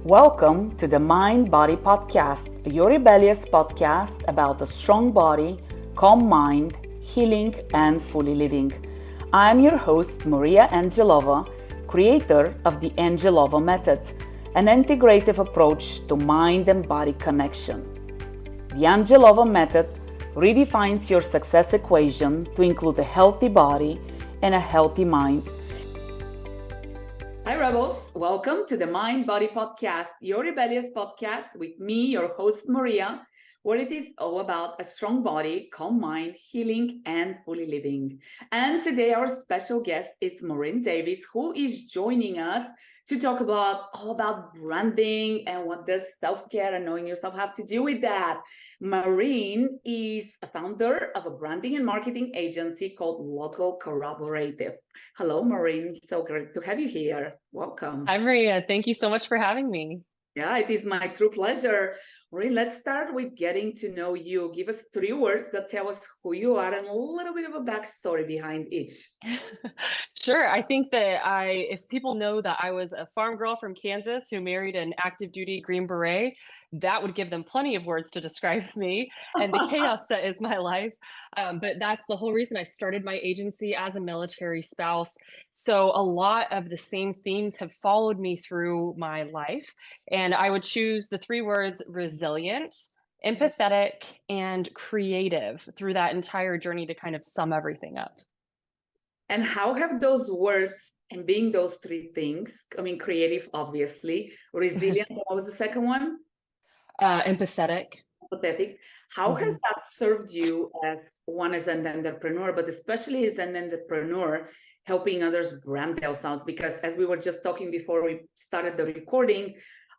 Welcome to the Mind Body Podcast, your rebellious podcast about a strong body, calm mind, healing, and fully living. I'm your host, Maria Angelova, creator of the Angelova Method, an integrative approach to mind and body connection. The Angelova Method redefines your success equation to include a healthy body and a healthy mind. Hi, Rebels. Welcome to the Mind Body Podcast, your rebellious podcast with me, your host, Maria, where it is all about a strong body, calm mind, healing, and fully living. And today, our special guest is Marin Davis, who is joining us to talk all about branding and what does self-care and knowing yourself have to do with that. Marin is a founder of a branding and marketing agency called Local Collaborative. Hello, Marin. So great to have you here. Welcome. Hi, Maria. Thank you so much for having me. Yeah, it is my true pleasure. Marin, let's start with getting to know you. Give us 3 words that tell us who you are and a little bit of a backstory behind each. Sure. I think that if people know that I was a farm girl from Kansas who married an active duty Green Beret, that would give them plenty of words to describe me and the chaos that is my life. But that's the whole reason I started my agency as a military spouse. So a lot of the same themes have followed me through my life. And I would choose the 3 words resilient, empathetic, and creative through that entire journey to kind of sum everything up. And how have those words and being those 3 things, I mean, creative, obviously, resilient, what was the second one? Empathetic. Empathetic. How has that served you as an entrepreneur, but especially as an entrepreneur, helping others brand themselves? Because as we were just talking before we started the recording,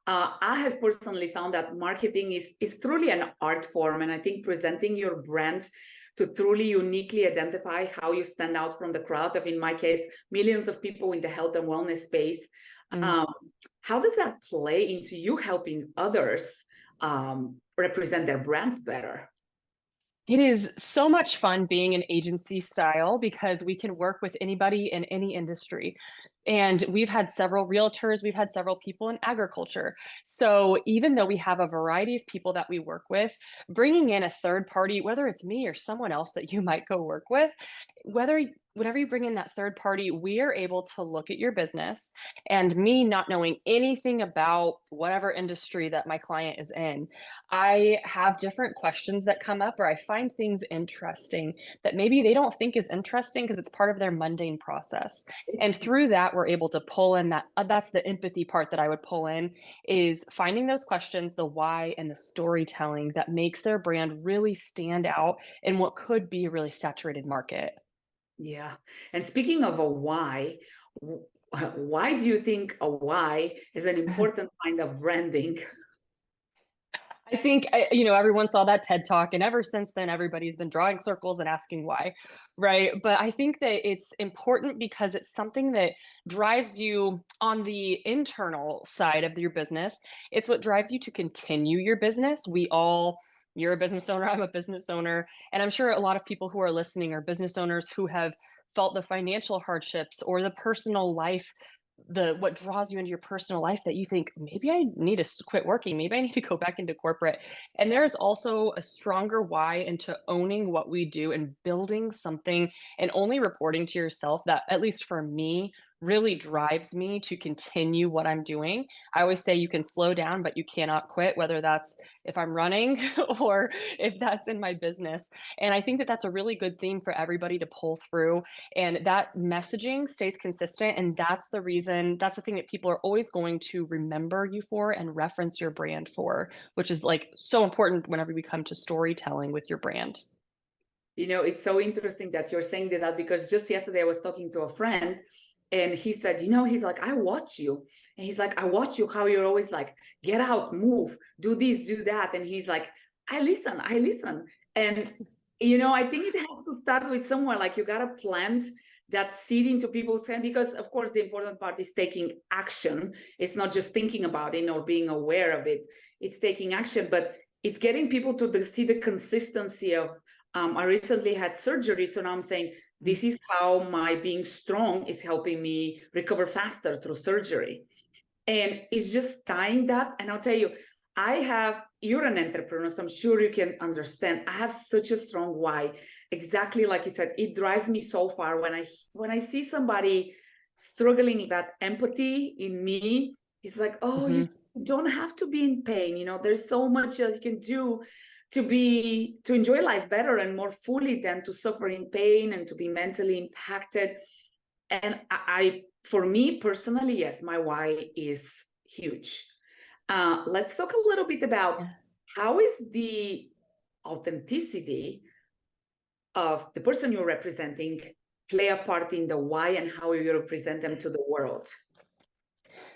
I have personally found that marketing is truly an art form. And I think presenting your brand to truly uniquely identify how you stand out from the crowd of, in my case, millions of people in the health and wellness space. How does that play into you helping others represent their brands better? It is so much fun being an agency style because we can work with anybody in any industry. And we've had several realtors, we've had several people in agriculture. So even though we have a variety of people that we work with, bringing in a third party, whether it's me or someone else that you might go work with, whenever you bring in that third party, we are able to look at your business, and me not knowing anything about whatever industry that my client is in, I have different questions that come up, or I find things interesting that maybe they don't think is interesting because it's part of their mundane process. And through that, we're able to pull in that's the empathy part that I would pull in, is finding those questions, the why, and the storytelling that makes their brand really stand out in what could be a really saturated market. Yeah. And speaking of a why do you think a why is an important kind of branding? I think, everyone saw that TED Talk, and ever since then, everybody's been drawing circles and asking why, right? But I think that it's important because it's something that drives you on the internal side of your business. It's what drives you to continue your business. You're a business owner, I'm a business owner, and I'm sure a lot of people who are listening are business owners who have felt the financial hardships or the personal life, the what draws you into your personal life that you think maybe I need to quit working, maybe I need to go back into corporate. And there's also a stronger why into owning what we do and building something and only reporting to yourself that, at least for me, really drives me to continue what I'm doing. I always say you can slow down, but you cannot quit, whether that's if I'm running or if that's in my business. And I think that that's a really good theme for everybody to pull through, and that messaging stays consistent, and that's the thing that people are always going to remember you for and reference your brand for, which is like so important whenever we come to storytelling with your brand. It's so interesting that you're saying that, because just yesterday I was talking to a friend and he said, he's like, I watch you. And he's like, I watch you, how you're always like, get out, move, do this, do that. And he's like, I listen. And, I think it has to start with somewhere, like you got to plant that seed into people's head, because of course the important part is taking action. It's not just thinking about it or being aware of it. It's taking action, but it's getting people to see the consistency of, I recently had surgery, so now I'm saying, this is how my being strong is helping me recover faster through surgery. And it's just tying that. And I'll tell you, you're an entrepreneur, so I'm sure you can understand. I have such a strong why. Exactly like you said, it drives me so far when I see somebody struggling, that empathy in me, it's like, oh, you don't have to be in pain. There's so much that you can do to enjoy life better and more fully than to suffer in pain and to be mentally impacted. And for me personally, yes, my why is huge. Let's talk a little bit about how is the authenticity of the person you're representing play a part in the why and how you represent them to the world.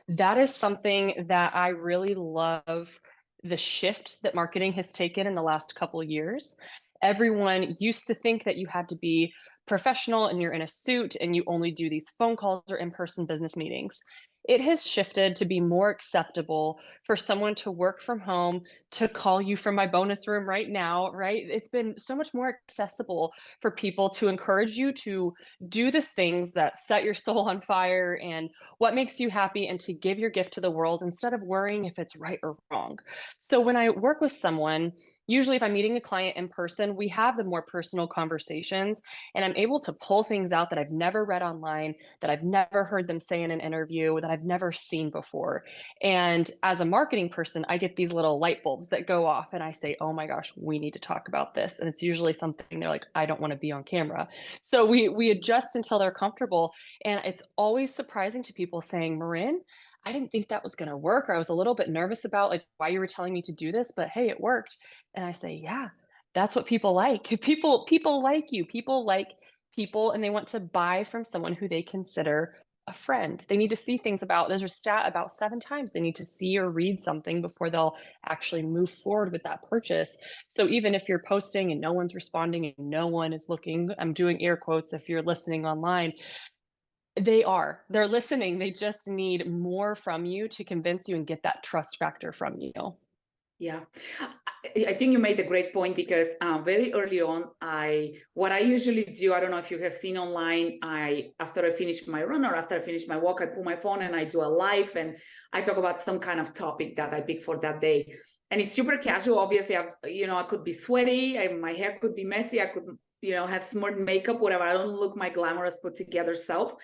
That is something that I really love, the shift that marketing has taken in the last couple of years. Everyone used to think that you had to be professional and you're in a suit and you only do these phone calls or in-person business meetings. It has shifted to be more acceptable for someone to work from home, to call you from my bonus room right now, right? It's been so much more accessible for people to encourage you to do the things that set your soul on fire and what makes you happy, and to give your gift to the world instead of worrying if it's right or wrong. So when I work with someone, usually if I'm meeting a client in person, we have the more personal conversations, and I'm able to pull things out that I've never read online, that I've never heard them say in an interview, that I've never seen before. And as a marketing person, I get these little light bulbs that go off and I say, oh my gosh, we need to talk about this. And it's usually something they're like, I don't want to be on camera. So we adjust until they're comfortable. And it's always surprising to people saying, Marin, I didn't think that was going to work. Or I was a little bit nervous about like why you were telling me to do this, but hey, it worked. And I say, yeah, that's what people like. People like you. People like people, and they want to buy from someone who they consider a friend. They need to see things about, there's a stat about 7 times they need to see or read something before they'll actually move forward with that purchase. So even if you're posting and no one's responding and no one is looking, I'm doing air quotes if you're listening online, they're listening. They just need more from you to convince you and get that trust factor from you. Yeah, I think you made a great point, because very early on, what I usually do, I don't know if you have seen online, after I finish my run or after I finish my walk, I pull my phone and I do a live and I talk about some kind of topic that I pick for that day. And it's super casual. Obviously, I could be sweaty, my hair could be messy, I could, have smart makeup, whatever. I don't look my glamorous put together self.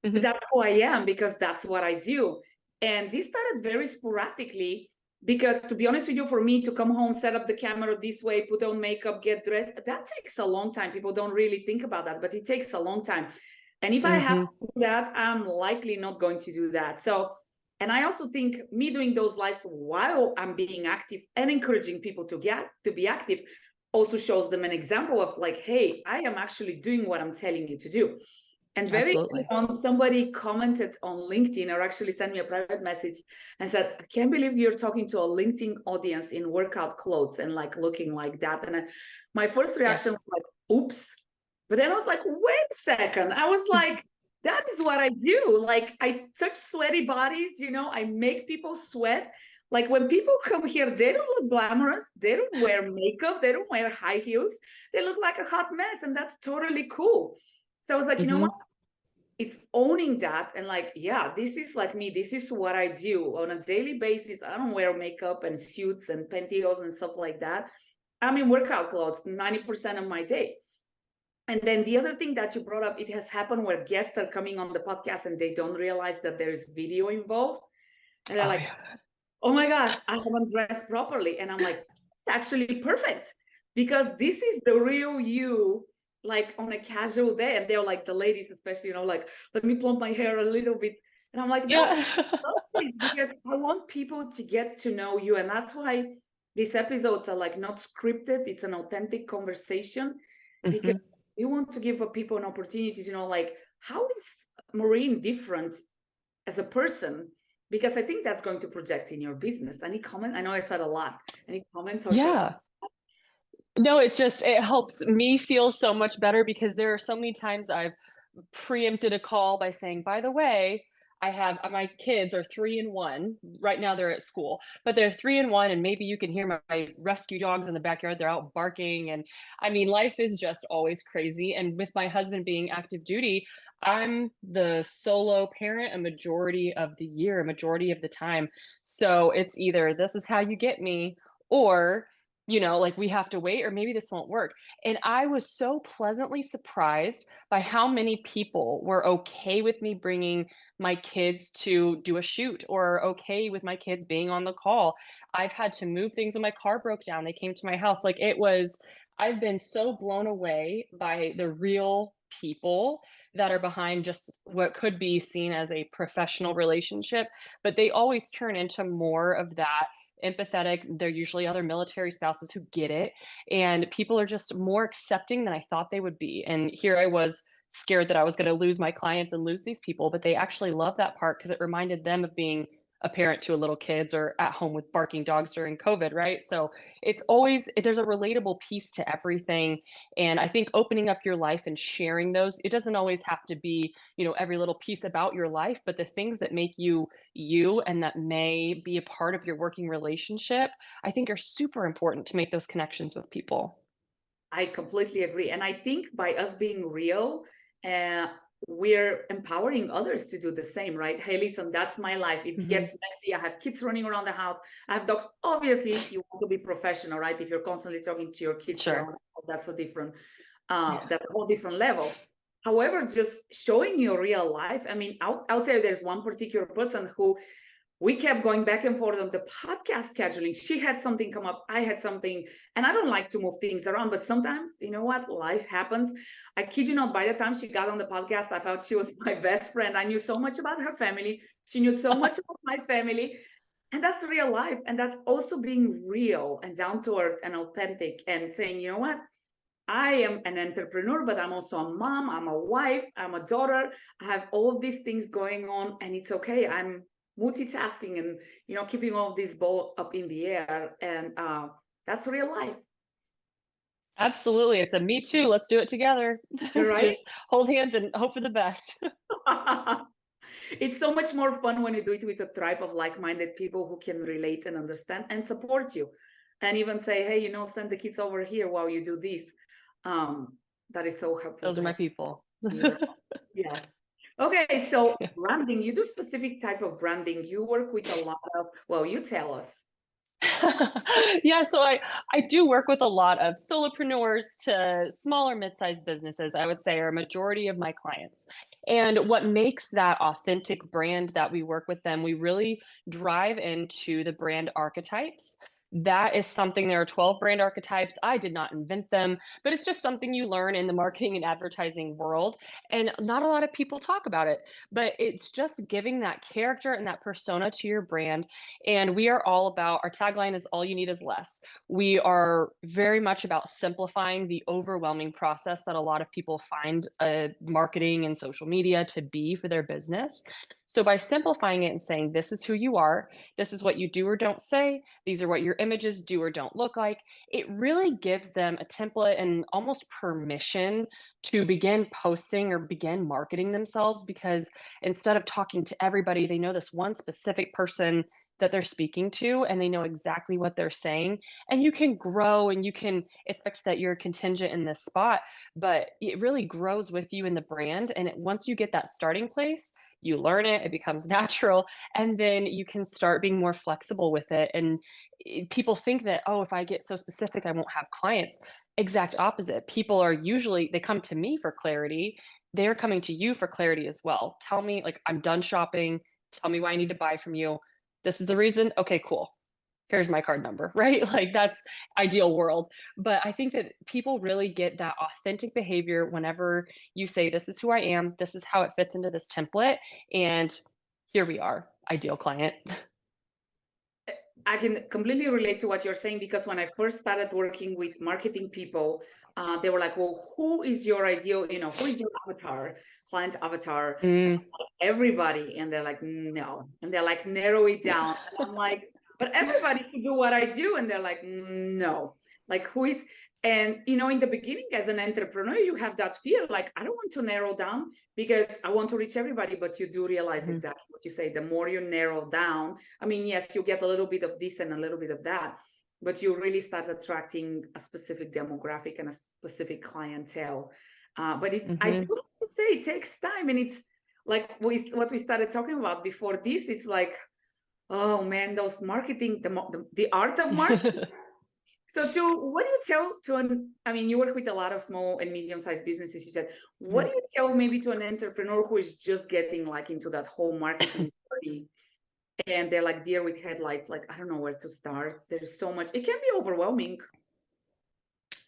But that's who I am, because that's what I do. And this started very sporadically, because to be honest with you, for me to come home, set up the camera this way, put on makeup, get dressed, that takes a long time. People don't really think about that, but it takes a long time. And if I have to do that, I'm likely not going to do that. So, and I also think me doing those lives while I'm being active and encouraging people to be active also shows them an example of like, hey, I am actually doing what I'm telling you to do. And very on, somebody commented on LinkedIn, or actually sent me a private message and said, I can't believe you're talking to a LinkedIn audience in workout clothes and like looking like that. And my first reaction was like, oops. But then I was like, wait a second. I was like, that is what I do. Like, I touch sweaty bodies, I make people sweat. Like when people come here, they don't look glamorous. They don't wear makeup. They don't wear high heels. They look like a hot mess. And that's totally cool. So I was like, you know what? It's owning that and like, yeah, this is like me. This is what I do on a daily basis. I don't wear makeup and suits and pantyhose and stuff like that. I'm in workout clothes 90% of my day. And then the other thing that you brought up, it has happened where guests are coming on the podcast and they don't realize that there's video involved. And they're like, oh my gosh, I haven't dressed properly. And I'm like, it's actually perfect, because this is the real you, like on a casual day. And they're like, the ladies especially, like, let me plump my hair a little bit. And I'm like, no, because I want people to get to know you. And that's why these episodes are like not scripted. It's an authentic conversation, because we want to give people an opportunity to know, like, how is Marin different as a person? Because I think that's going to project in your business. Any comment? I know I said a lot. Any comments? No, it helps me feel so much better, because there are so many times I've preempted a call by saying, by the way, I have my kids are 3 and 1. Right now they're at school, but they're 3 and 1, and maybe you can hear my rescue dogs in the backyard. They're out barking, and I mean, life is just always crazy. And with my husband being active duty, I'm the solo parent a majority of the year, a majority of the time. So it's either this is how you get me, or like we have to wait, or maybe this won't work. And I was so pleasantly surprised by how many people were okay with me bringing my kids to do a shoot, or okay with my kids being on the call. I've had to move things when my car broke down. They came to my house. Like I've been so blown away by the real people that are behind just what could be seen as a professional relationship, but they always turn into more of that empathetic. They're usually other military spouses who get it, and people are just more accepting than I thought they would be. And here I was scared that I was going to lose my clients and lose these people, but they actually love that part because it reminded them of being a parent to a little kids or at home with barking dogs during COVID, right? So it's always there's a relatable piece to everything. And I think opening up your life and sharing those, it doesn't always have to be, every little piece about your life, but the things that make you you and that may be a part of your working relationship, I think are super important to make those connections with people. I completely agree. And I think by us being real, uh, we're empowering others to do the same, right? Hey, listen, that's my life. It Mhm. gets messy. I have kids running around the house. I have dogs. Obviously, you want to be professional, right? If you're constantly talking to your kids Sure. around, that's a whole different level. However, just showing your real life. I mean, I'll tell you, there's one particular person who we kept going back and forth on the podcast scheduling. She had something come up, I had something, and I don't like to move things around, but sometimes, you know what, life happens. I kid you not, by the time she got on the podcast, I felt she was my best friend. I knew so much about her family. She knew so much about my family. And that's real life. And that's also being real and down to earth and authentic and saying, you know what, I am an entrepreneur, but I'm also a mom, I'm a wife, I'm a daughter. I have all of these things going on, and it's okay. I'm multitasking and keeping all of this ball up in the air, and that's real life. Absolutely. It's a me too. Let's do it together. You're right. Just hold hands and hope for the best. It's so much more fun when you do it with a tribe of like-minded people who can relate and understand and support you, and even say, hey, send the kids over here while you do this. That is so helpful Those to are my have. people. Yes. Okay, so branding, you do specific type of branding. You work with a lot of, well, you tell us. Yeah, so I do work with a lot of solopreneurs to smaller mid-sized businesses, I would say are a majority of my clients. And what makes that authentic brand that we work with them, we really drive into the brand archetypes. That is something. There are 12 brand archetypes. I did not invent them, but it's just something you learn in the marketing and advertising world. And not a lot of people talk about it, but it's just giving that character and that persona to your brand. And we are all about, our tagline is all you need is less. We are very much about simplifying the overwhelming process that a lot of people find marketing and social media to be for their business. So by simplifying it and saying, this is who you are, this is what you do or don't say, these are what your images do or don't look like, it really gives them a template and almost permission to begin posting or begin marketing themselves, because instead of talking to everybody, they know this one specific person that they're speaking to, and they know exactly what they're saying. And you can grow, and you can expect that you're contingent in this spot, but it really grows with you in the brand. And once you get that starting place, you learn it, it becomes natural, and then you can start being more flexible with it. And people think that, oh, if I get so specific, I won't have clients. Exact opposite. People are usually, they come to me for clarity. They're coming to you for clarity as well. Tell me, like, I'm done shopping. Tell me why I need to buy from you. This is the reason. Okay, cool. Here's my card number, right? Like, that's ideal world. But I think that people really get that authentic behavior whenever you say, this is who I am, this is how it fits into this template, and here we are, ideal client. I can completely relate to what you're saying, because when I first started working with marketing people, they were like, well, who is your ideal, who is your avatar, client avatar? Mm, Everybody. And they're like, no. And they're like, narrow it down. And I'm like, but everybody should do what I do. And they're like, no. Like, who is, And, in the beginning, as an entrepreneur, you have that fear, like, I don't want to narrow down because I want to reach everybody. But you do realize exactly what you say. The more you narrow down, I mean, yes, you get a little bit of this and a little bit of that, but you really start attracting a specific demographic and a specific clientele. But I do have to say, it takes time. And it's like what we started talking about before this. It's like, oh man, those marketing, the art of marketing. So what do you tell I mean, you work with a lot of small and medium-sized businesses, you said. What do you tell maybe to an entrepreneur who is just getting like into that whole marketing party, and they're like deer with headlights, like, I don't know where to start. There's so much. It can be overwhelming.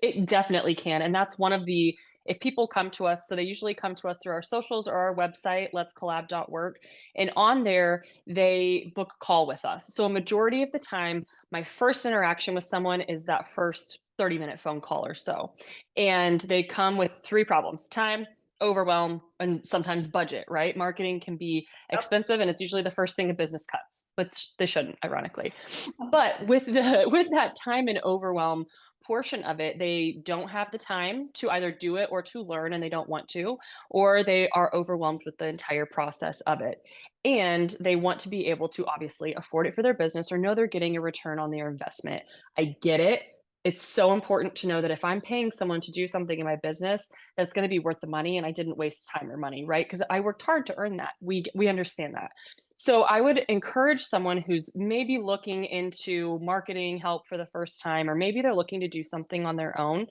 It definitely can. And that's one of if people come to us, so they usually come to us through our socials or our website, letscollab.work. And on there, they book a call with us. So a majority of the time, my first interaction with someone is that first 30-minute phone call or so. And they come with 3 problems: time, overwhelm, and sometimes budget, right? Marketing can be expensive, and it's usually the first thing a business cuts, but they shouldn't, ironically. But with that time and overwhelm portion of it, they don't have the time to either do it or to learn, and they don't want to, or they are overwhelmed with the entire process of it. And they want to be able to obviously afford it for their business or know they're getting a return on their investment. I get it. It's so important to know that if I'm paying someone to do something in my business, that's going to be worth the money and I didn't waste time or money, right? Because I worked hard to earn that. We understand that. So I would encourage someone who's maybe looking into marketing help for the first time, or maybe they're looking to do something on their own.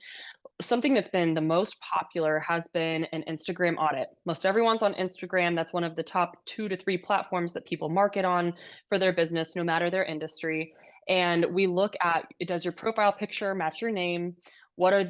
Something that's been the most popular has been an Instagram audit. Most everyone's on Instagram. That's one of the top 2 to 3 platforms that people market on for their business, no matter their industry. And we look at, does your profile picture match your name? What's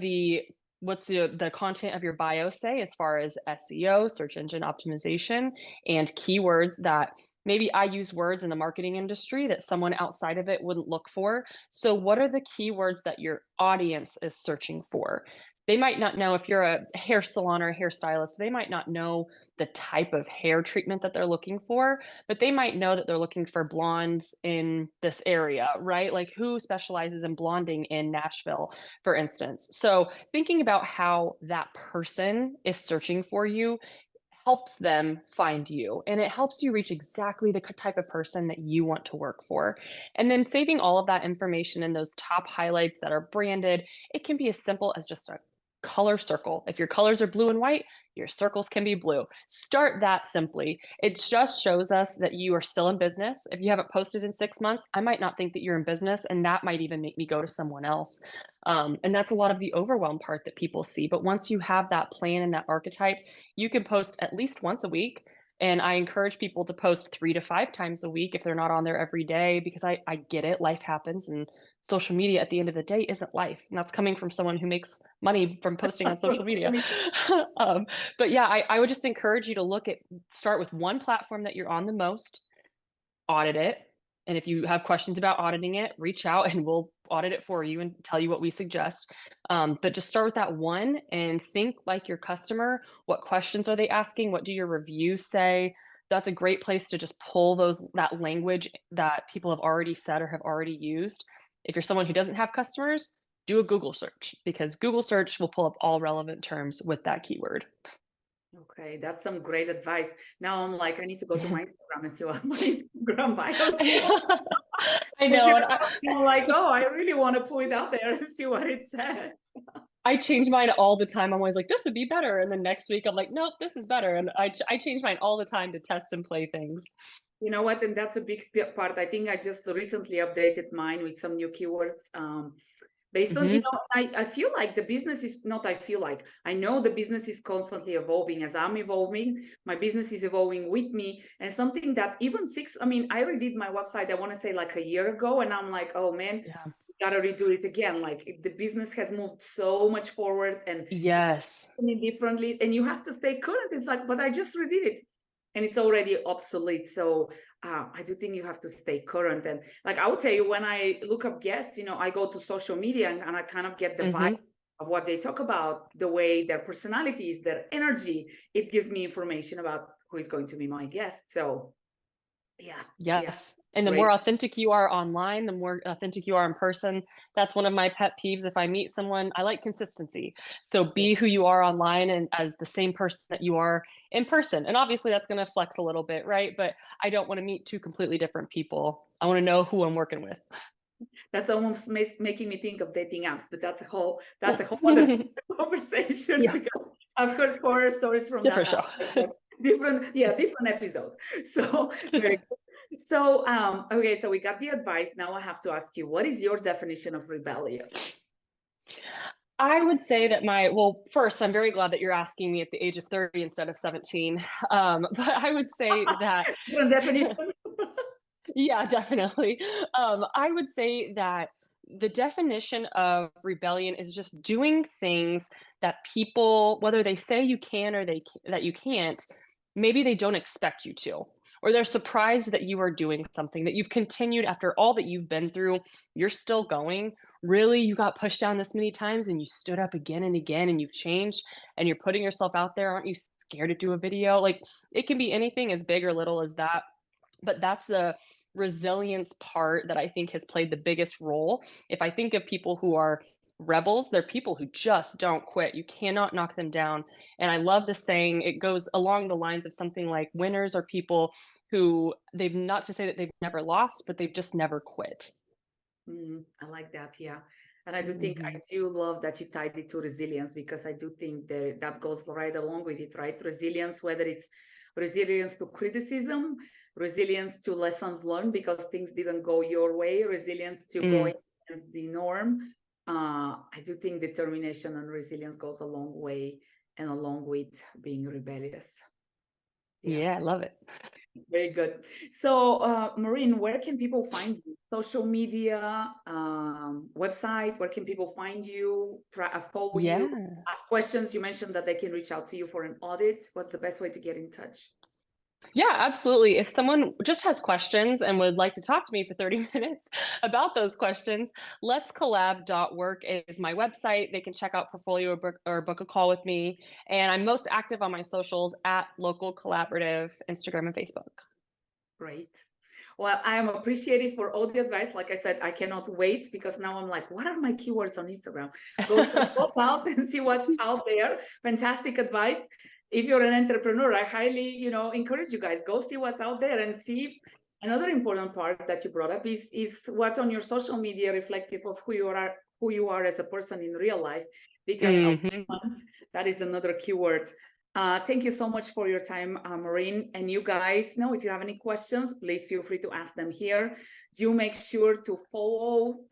the content of your bio say as far as SEO, search engine optimization, and keywords that maybe I use words in the marketing industry that someone outside of it wouldn't look for. So what are the keywords that your audience is searching for? They might not know. If you're a hair salon or a hairstylist, they might not know the type of hair treatment that they're looking for, but they might know that they're looking for blondes in this area, right? Like, who specializes in blonding in Nashville, for instance. So thinking about how that person is searching for you helps them find you, and it helps you reach exactly the type of person that you want to work for. And then saving all of that information in those top highlights that are branded. It can be as simple as just a color circle. If your colors are blue and white, your circles can be blue. Start that simply. It just shows us that you are still in business. If you haven't posted in 6 months, I might not think that you're in business, and that might even make me go to someone else. And that's a lot of the overwhelm part that people see. But once you have that plan and that archetype, you can post at least once a week. And I encourage people to post 3 to 5 times a week if they're not on there every day, because I get it. Life happens, and social media at the end of the day isn't life. And that's coming from someone who makes money from posting on social media. But yeah, I would just encourage you to start with one platform that you're on the most, audit it. And if you have questions about auditing it, reach out and we'll audit it for you and tell you what we suggest. But just start with that one and think like your customer. What questions are they asking? What do your reviews say? That's a great place to just pull that language that people have already said or have already used. If you're someone who doesn't have customers, do a Google search, because Google search will pull up all relevant terms with that keyword. Okay, that's some great advice. Now I'm like, I need to go to my Instagram and see what my Instagram bio. I know. And I'm like, oh, I really want to put it out there and see what it says. I change mine all the time. I'm always like, this would be better. And then next week I'm like, nope, this is better. And I change mine all the time to test and play things. You know what? And that's a big part. I think I just recently updated mine with some new keywords. Based on, I feel like the business is not, I know the business is constantly evolving. As I'm evolving, my business is evolving with me. And something that even I redid my website, I want to say like a year ago. And I'm like, oh man, gotta redo it again. Like, the business has moved so much forward and yes, differently. And you have to stay current. It's like, but I just redid it and it's already obsolete. So I do think you have to stay current. And like, I would tell you, when I look up guests, I go to social media and I kind of get the vibe of what they talk about, the way their personality is, their energy. It gives me information about who is going to be my guest. So Yeah. Yeah. Yes. And the Great. more authentic you are online, the more authentic you are in person. That's one of my pet peeves. If I meet someone, I like consistency. So Yeah. be who you are online and as the same person that you are in person. And obviously that's going to flex a little bit, right? But I don't want to meet two completely different people. I want to know who I'm working with. That's almost making me think of dating apps, but that's a whole other conversation Yeah, because I've heard horror stories from that different show. aspect, but different episode. So very good. So okay, so we got the advice. Now I have to ask you, what is your definition of rebellious? I would say that well, first, I'm very glad that you're asking me at the age of 30 instead of 17. But I would say that, Different definition. yeah, definitely. I would say that the definition of rebellion is just doing things that people, whether they say you can or that you can't, maybe they don't expect you to, or they're surprised that you are doing something that you've continued after all that you've been through. You're still going. Really, you got pushed down this many times and you stood up again and again and you've changed and you're putting yourself out there. Aren't you scared to do a video? Like it can be anything as big or little as that. But that's the resilience part that I think has played the biggest role. If I think of people who are rebels, they're people who just don't quit. You cannot knock them down. And I love the saying, it goes along the lines of something like winners are people who they've, not to say that they've never lost, but they've just never quit. I like that. Yeah. And I do think I Mhm. do love that you tied it to resilience because I do think that goes right along with it, right? Resilience, whether it's resilience to criticism, resilience to lessons learned because things didn't go your way, resilience to Mm. going against the norm. I do think determination and resilience goes a long way and along with being rebellious. Yeah. Yeah, I love it. Very good. So, Marin, where can people find you? Social media, website, where can people find you, follow you, Yeah. ask questions? You mentioned that they can reach out to you for an audit. What's the best way to get in touch? Yeah, absolutely. If someone just has questions and would like to talk to me for 30 minutes about those questions, letscollab.work is my website. They can check out portfolio or book a call with me. And I'm most active on my socials at Local Collaborative, Instagram and Facebook. Great. Well, I am appreciative for all the advice. Like I said, I cannot wait because now I'm like, what are my keywords on Instagram? Go check those out and see what's out there. Fantastic advice. If you're an entrepreneur, I highly, encourage you guys, go see what's out there and see if another important part that you brought up is what's on your social media reflective of who you are as a person in real life, because Mhm. that is another keyword. Thank you so much for your time, Marin. And you guys know, if you have any questions, please feel free to ask them here. Do make sure to follow,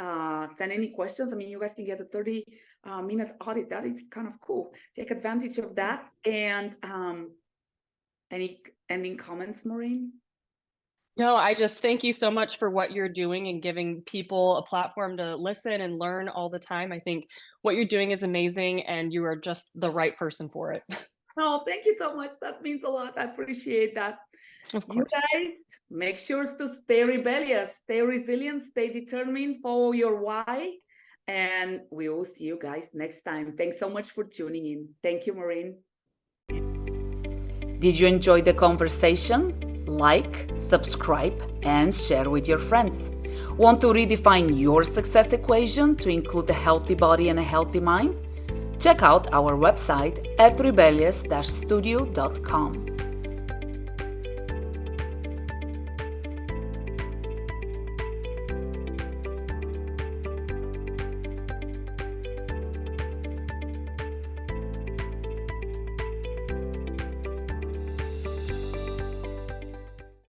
send any questions. I mean, you guys can get a 30-minute audit. That is kind of cool. Take advantage of that. And any ending comments, Marin? No, I just thank you so much for what you're doing and giving people a platform to listen and learn all the time. I think what you're doing is amazing and you are just the right person for it. Oh, thank you so much. That means a lot. I appreciate that. Of You course. guys, make sure to stay rebellious, stay resilient, stay determined, follow your why. And we will see you guys next time. Thanks so much for tuning in. Thank you, Marin. Did you enjoy the conversation? Like, subscribe, and share with your friends. Want to redefine your success equation to include a healthy body and a healthy mind? Check out our website at rebellious-studio.com.